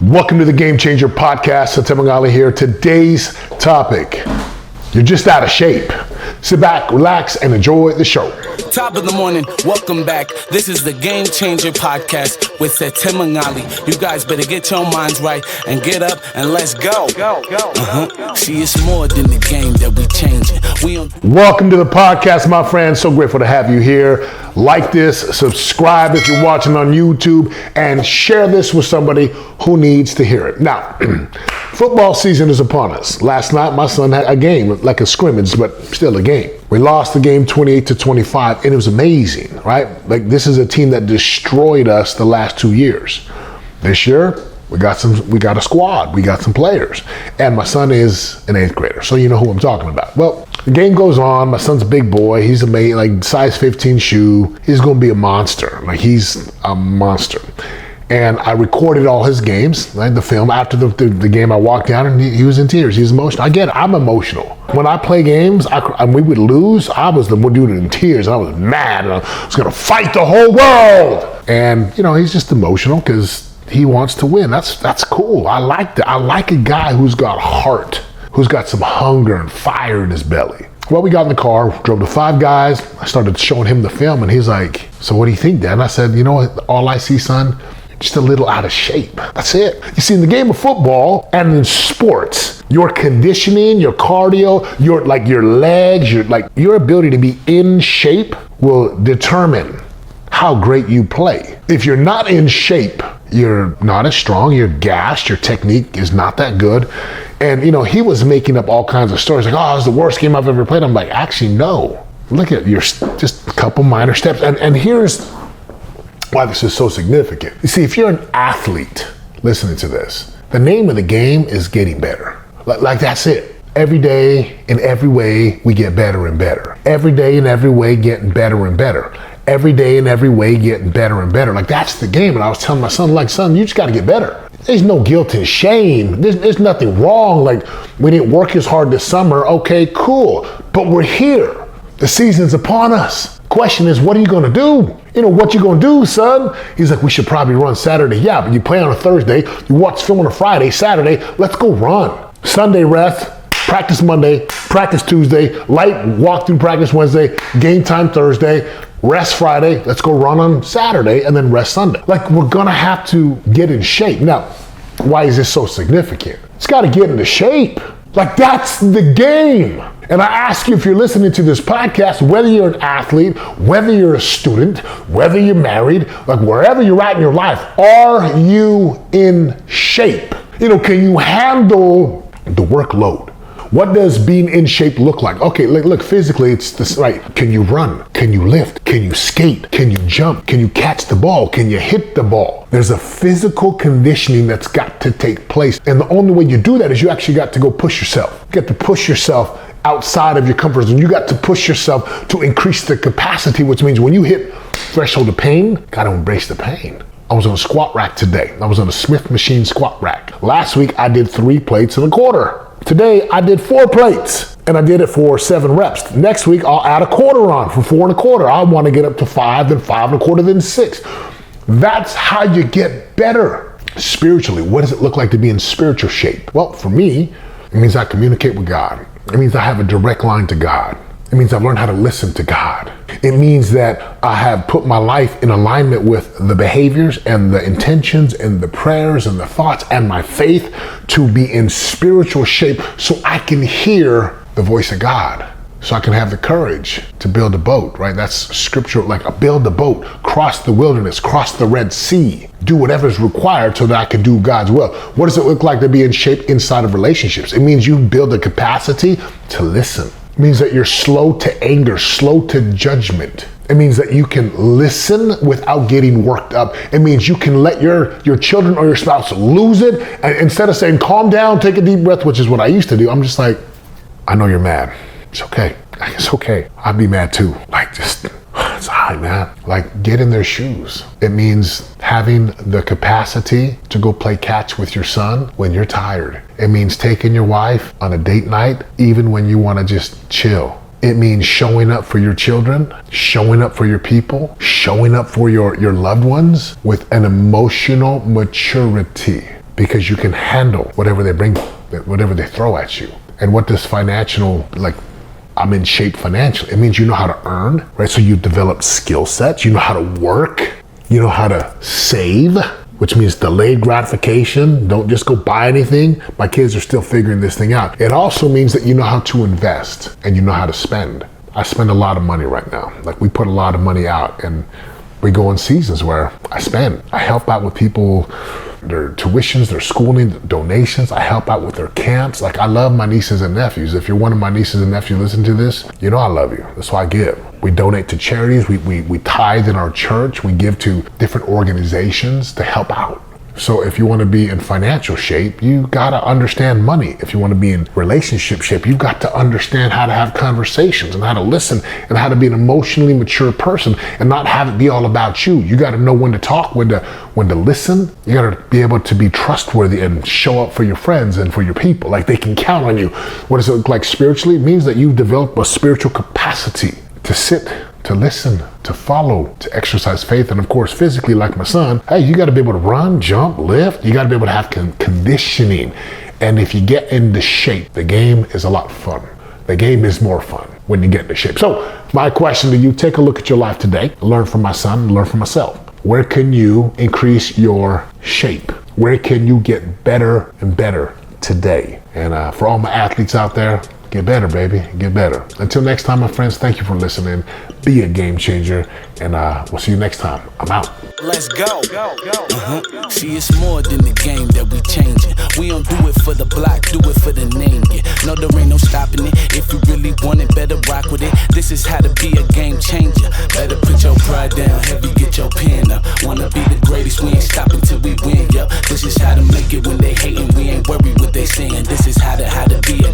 Welcome to the Game Changer podcast. Setema Gali here. Today's topic: you're just out of shape. Sit back, relax, and enjoy the show. Top of the morning, welcome back. This is the Game Changer podcast with Setema Gali. You guys better get your minds right and get up and let's go. See, it's more than the game that we changing. Welcome to the podcast, my friends. So grateful to have you here. Like this, subscribe if you're watching on YouTube, and share this with somebody who needs to hear it. Now, football season is upon us. Last night, my son had a game, like a scrimmage, but still a game. We lost the game 28-25, and it was amazing, right? Like, this is a team that destroyed us the last 2 years. This year, we got a squad, we got some players, and my son is an 8th grader, so you know who I'm talking about. Well, the game goes on. My son's a big boy. He's amazing, like size 15 shoe. He's going to be a monster. Like, he's a monster. And I recorded all his games, right? The film. After the game, I walked down and he was in tears. He was emotional. I get it. I'm emotional. When I play games, and we would lose, I was the one dude in tears. I was mad. And I was going to fight the whole world. And, you know, he's just emotional because he wants to win. That's cool. I like that. I like a guy who's got heart, who's got some hunger and fire in his belly. Well, we got in the car, drove to Five Guys. I started showing him the film, and he's like, "So what do you think, Dad?" And I said, "You know what? All I see, son, just a little out of shape. That's it." You see, in the game of football and in sports, your conditioning, your cardio, your legs, your ability to be in shape will determine how great you play. If you're not in shape, you're not as strong, you're gassed, your technique is not that good. And, you know, he was making up all kinds of stories like, "Oh, it was the worst game I've ever played." I'm like, actually, no. Look at your just a couple minor steps. And here's why this is so significant. You see, if you're an athlete listening to this, the name of the game is getting better. Like that's it. Every day, in every way, we get better and better. Every day, in every way, getting better and better. Every day, in every way, getting better and better. Like, that's the game. And I was telling my son, like, "Son, you just got to get better. There's no guilt and shame. There's nothing wrong. Like, we didn't work as hard this summer. Okay, cool. But we're here. The season's upon us. Question is, what are you going to do? You know, what you going to do, son?" He's like, "We should probably run Saturday." "Yeah, but you play on a Thursday. You watch film on a Friday, Saturday. Let's go run. Sunday rest. Practice Monday, practice Tuesday, light walkthrough practice Wednesday, game time Thursday, rest Friday, let's go run on Saturday, and then rest Sunday." Like, we're gonna have to get in shape. Now, why is this so significant? It's gotta get into shape. Like, that's the game. And I ask you, if you're listening to this podcast, whether you're an athlete, whether you're a student, whether you're married, like wherever you're at in your life, are you in shape? You know, can you handle the workload? What does being in shape look like? Okay, look, physically, it's this, right? Can you run? Can you lift? Can you skate? Can you jump? Can you catch the ball? Can you hit the ball? There's a physical conditioning that's got to take place. And the only way you do that is you actually got to go push yourself. You got to push yourself outside of your comfort zone. You got to push yourself to increase the capacity, which means when you hit threshold of pain, gotta embrace the pain. I was on a squat rack today. I was on a Smith machine squat rack. Last week, I did 3 plates and a quarter. Today, I did 4 plates, and I did it for 7 reps. Next week, I'll add a quarter on for 4 and a quarter. I want to get up to 5, then 5 and a quarter, then 6. That's how you get better spiritually. What does it look like to be in spiritual shape? Well, for me, it means I communicate with God. It means I have a direct line to God. It means I've learned how to listen to God. It means that I have put my life in alignment with the behaviors and the intentions and the prayers and the thoughts and my faith to be in spiritual shape so I can hear the voice of God, so I can have the courage to build a boat, right? That's scripture, like build a boat, cross the wilderness, cross the Red Sea, do whatever is required so that I can do God's will. What does it look like to be in shape inside of relationships? It means you build a capacity to listen. It means that you're slow to anger, slow to judgment. It means that you can listen without getting worked up. It means you can let your children or your spouse lose it, and instead of saying, "Calm down, take a deep breath," which is what I used to do, I'm just like, "I know you're mad. It's okay. It's okay. I'd be mad too." Like, just, it's high, man. Like, get in their shoes. It means having the capacity to go play catch with your son when you're tired. It means taking your wife on a date night, even when you want to just chill. It means showing up for your children, showing up for your people, showing up for your loved ones with an emotional maturity. because you can handle whatever they throw at you. And what does financial, like, I'm in shape financially, it means you know how to earn, right? So you develop skill sets, you know how to work, you know how to save, which means delayed gratification. Don't just go buy anything. My kids are still figuring this thing out. It also means that you know how to invest and you know how to spend. I spend a lot of money right now. Like, we put a lot of money out, and we go in seasons where I spend. I help out with people, their tuitions, their schooling, donations. I help out with their camps. Like, I love my nieces and nephews. If you're one of my nieces and nephews listen to this, you know I love you. That's why I give. We donate to charities. We tithe in our church. We give to different organizations to help out. So if you want to be in financial shape, you got to understand money. If you want to be in relationship shape, you got to understand how to have conversations and how to listen and how to be an emotionally mature person and not have it be all about you. You got to know when to talk, when to listen. You got to be able to be trustworthy and show up for your friends and for your people. Like, they can count on you. What does it look like spiritually? It means that you've developed a spiritual capacity to sit, to listen, to follow, to exercise faith, and of course, physically, like my son, hey, you got to be able to run, jump, lift. You got to be able to have conditioning. And if you get into shape, the game is a lot fun. The game is more fun when you get into shape. So my question to you, take a look at your life today, learn from my son, learn from myself. Where can you increase your shape? Where can you get better and better today? And for all my athletes out there, get better, baby. Get better. Until next time, my friends, thank you for listening. Be a game changer, and we'll see you next time. I'm out. Let's go. See, it's more than the game that we changing. We don't do it for the block, do it for the name. Yeah. No, there ain't no stopping it. If you really want it, better rock with it. This is how to be a game changer. Better put your pride down, heavy, get your pen up. Wanna be the greatest, we ain't stopping till we win, yo. This is how to make it when they hating. We ain't worried what they saying. This is how to be